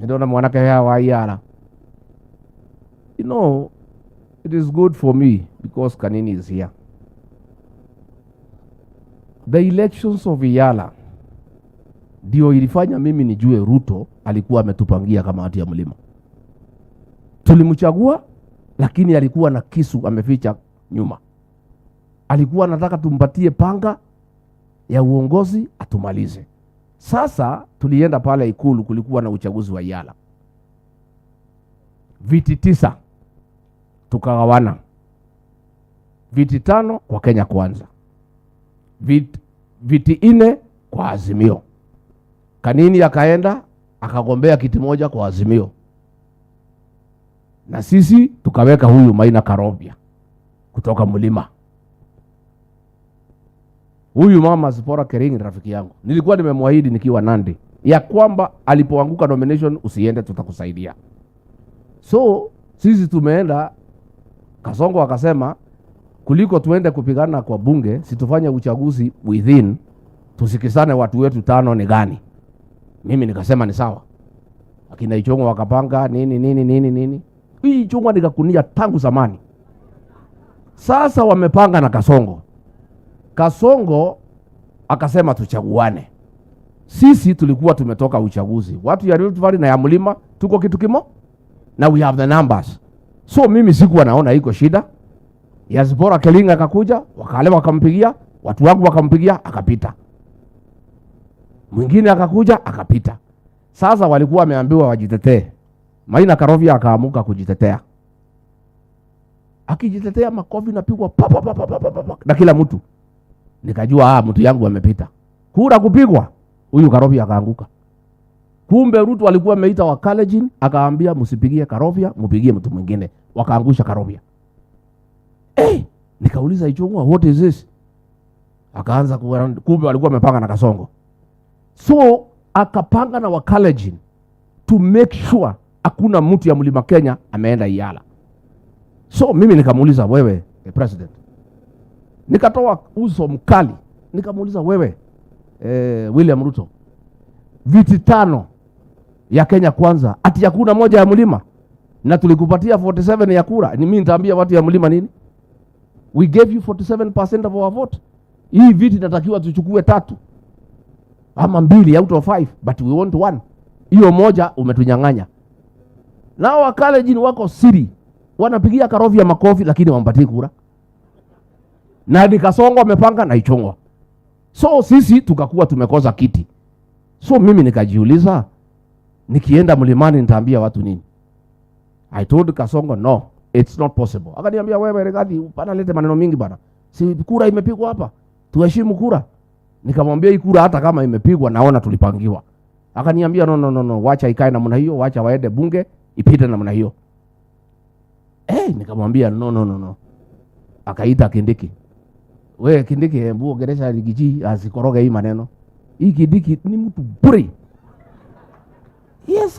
Ndio na mwanake wa Iyala. You know, it is good for me because Kanini is here. The elections of Iyala ndio ilifanya mimi nijue Ruto alikuwa ametupangia kama hati ya mlima. Tulimchagua, lakini alikuwa na kisu ameficha nyuma. Alikuwa anataka tumpatie panga ya uongozi atumalize. Sasa tulienda pale Ikulu, kulikuwa na uchaguzi wa Iyala. Viti 9 tukagawana. Viti 5 kwa Kenya Kwanza. Viti 4 kwa Azimio. Kanini akaenda akagombea kiti moja kwa Azimio. Na sisi tukaweka huyu Maina Karovia kutoka Mlima. Huyu mama Zipporah Kering rafiki yangu. Nilikuwa nimemwahidi nikiwa Nandi ya kwamba alipoanguka nomination usiende, tutakusaidia. So sisi tumeenda, Kasongo akasema kuliko tuende kupigana kwa bunge, situfanye uchaguzi within, tusikisane watu wetu 5 ni gani. Mimi nikasema ni sawa. Akina Ichung'wa wakapanga nini. Hii Ichung'wa nikakunia tangu zamani. Sasa wamepanga na Kasongo. Kasongo akasema tuchaguane. Sisi tulikuwa tumetoka uchaguzi. Watu ya Rift Valley na ya Mlima tuko kitu kimo. Na we have the numbers. So mimi sikuwa naona iko shida. Ya Zipporah Kering akakuja, wakale wakampigia, watu wangu wakampigia, akapita. Mwingine akakuja, akapita. Sasa walikuwa wameambiwa wajitetee. Maina Karovia akaamuka kujitetea. Akijitetea makofi napigwa pa na kila mtu. Nikajua mtu yangu amepita. Kura kupigwa, huyu Karovia akaanguka. Kumbe Ruto alikuwa ameita wa Kalenjin, akaambia msipigie Karovia, mpigie mtu mwingine. Wakaangusha Karovia. Nikauliza Ichung'wa, what is this? Akaanza kumbe walikuwa wamepanga na Kasongo. So akapanga na wa Kalenjin to make sure hakuna mtu ya Mlima Kenya ameenda Iyala. So mimi nikamuuliza, wewe president, nikatoa uso mkali, nikamuuliza wewe William Ruto, viti 5 ya Kenya Kwanza ati hakuna moja ya Mlima, na tulikupatia 47 ya kura. Ni mimi nitaambia watu ya Mlima nini? We gave you 47% of our vote. Hii viti natakiwa tuchukue 3 ama 2 out of 5, but we want 1. Hiyo moja umetunyang'anya. Nao Wakalenjin wako siri, wanapigia Karovia makofi lakini wampatie kura. Na Kasongo wamepanga na Ichung'wa. So sisi tukakuwa tumekosa kiti. So mimi nikajiuliza, nikienda Mlimani nitaambia watu nini? I told Kasongo, no, it's not possible. Akaniambia, wewe Rigathi, upana lete maneno mingi bana. Si kura imepigwa hapa, tuheshimu kura. Nikamwambia hii kura hata kama imepigwa naona tulipangiwa. Akaniambia no, wacha ikae namna hiyo, wacha waende bunge ipite namna hiyo. Nikamwambia no. Akaita Kindiki. Wewe Kindiki, hebu ongelesha Rigiji asikoroge hii maneno. Hii Kindiki ni mtu bure. Yes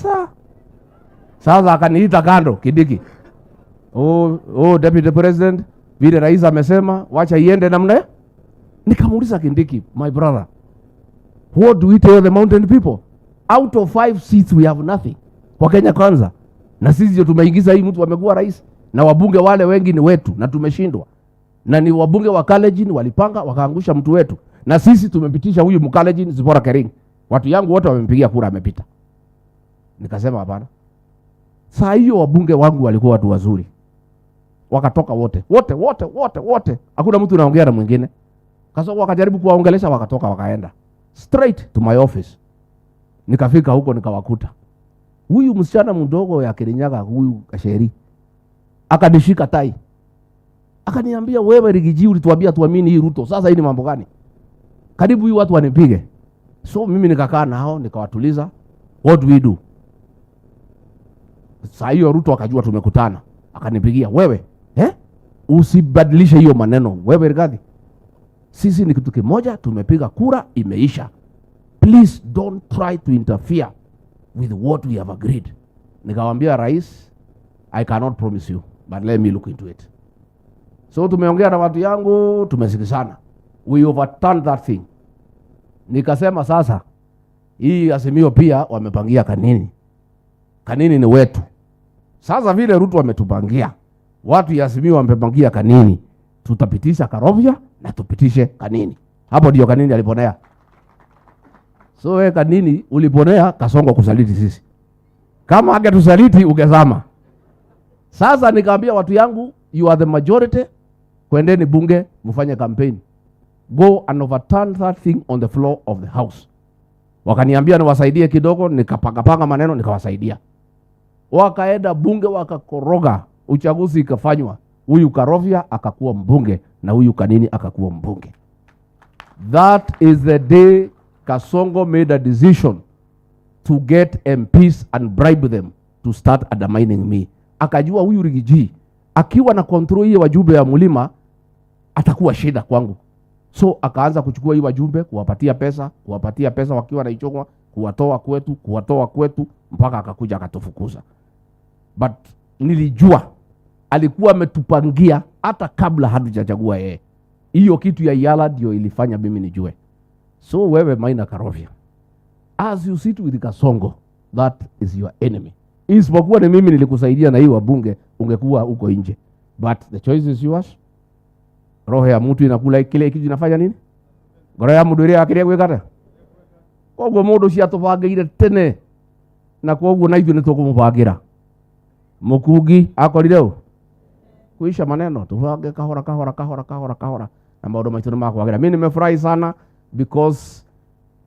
sir. Sasa akaniita kando Kindiki. Deputy President, vile rais amesema wacha iende namna. Nikamuuliza Kindiki, my brother, what do we tell the mountain people? Out of 5 seats we have nothing kwa Kenya Kwanza. Na sisi ndio tumeingiza hii mtu amekuwa rais, na wabunge wale wengi ni wetu na tumeshindwa. Na ni wabunge wa Kalenjin walipanga wakaangusha mtu wetu. Na sisi tumepitisha huyu Mkalenjin Zipporah Kering. Watu yangu wote wamempigia kura amepita. Nikasema hapana. Saa hiyo wabunge wangu walikuwa watu wazuri. Wakatoka wote. Hakuna mtu anaongea na mwingine. Kasongo wakajaribu kuwaongelesha, wakatoka wakaenda straight to my office. Nikafika huko nikawakuta. Huyu msichana mdogo ya Kirinyaga, huyu Kasheri, akanishika tai. Akaniambia, wewe Rigiji ulituambia tuamini hii Ruto. Sasa hii ni mambo gani? Karibu hii watu wanipige. So mimi nikakaa nao nikawatuliza. What do we do? Saa hiyo Ruto akajua tumekutana. Akanipigia, wewe usibadilishe hiyo maneno. Wewe Rigathi, sisi ni kitu kimoja, tumepiga kura, imeisha. Please don't try to interfere with what we have agreed. Nikamwambia rais, I cannot promise you, but let me look into it. So tumeongea na watu yangu, tumesikizana. We overturned that thing. Nikasema sasa, Hii Azimio pia wamepangia Kanini. Kanini ni wetu. Sasa vile Ruto wametupangia, watu ya Azimio wamepangia Kanini, tutapitisha Karovia na tupitishe Kanini. Hapo ndio Kanini aliponea. So wewe Kanini uliponea Kasongo kusaliti sisi. Kama angetusaliti ungezama. Sasa nikaambia watu yangu, you are the majority, kwendeni bunge mfanye campaign. Go and overturn that thing on the floor of the house. Wakaniambia niwasaidie kidogo, nikapanga maneno nikawasaidia. Wakaenda bunge wakakoroga, uchaguzi ikafanywa. Huyu Karovia akakuwa mbunge na huyu Kanini akakuwa mbunge. That is the day Kasongo made a decision to get MPs and bribe them to start undermining me. Akajua huyu Rigiji akiwa na control hii wajumbe ya Mulima atakuwa shida kwangu. So akaanza kuchukua hii wajumbe, kuwapatia pesa wakiwa na Ichung'wa, kuwatoa kwetu mpaka akakuja akatufukuza. But nilijua alikuwa ametupangia hata kabla hatujachagua yeye. Hiyo kitu ya Yala ndio ilifanya mimi nijue. So wewe Maina Karovia, as you sit with Kasongo, that is your enemy. Isipokuwa ni mimi nilikusaidia na hii wabunge, ungekuwa uko nje. But the choice is yours. Roho ya mtu inakula kile kitu inafanya nini? Roho ya mtu ile akiria gwekata. Koguo mundu cia tubangire tene na koguo na ithu nitugumubangira. Mukungi akorire u kuisha maneno tubange kahora na maundu maitu nimakwagira. Mimi nimefurahi sana because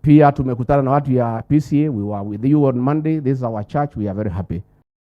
pia tumekutana na watu ya PCA. We were with you on Monday. This is our church. We are very happy.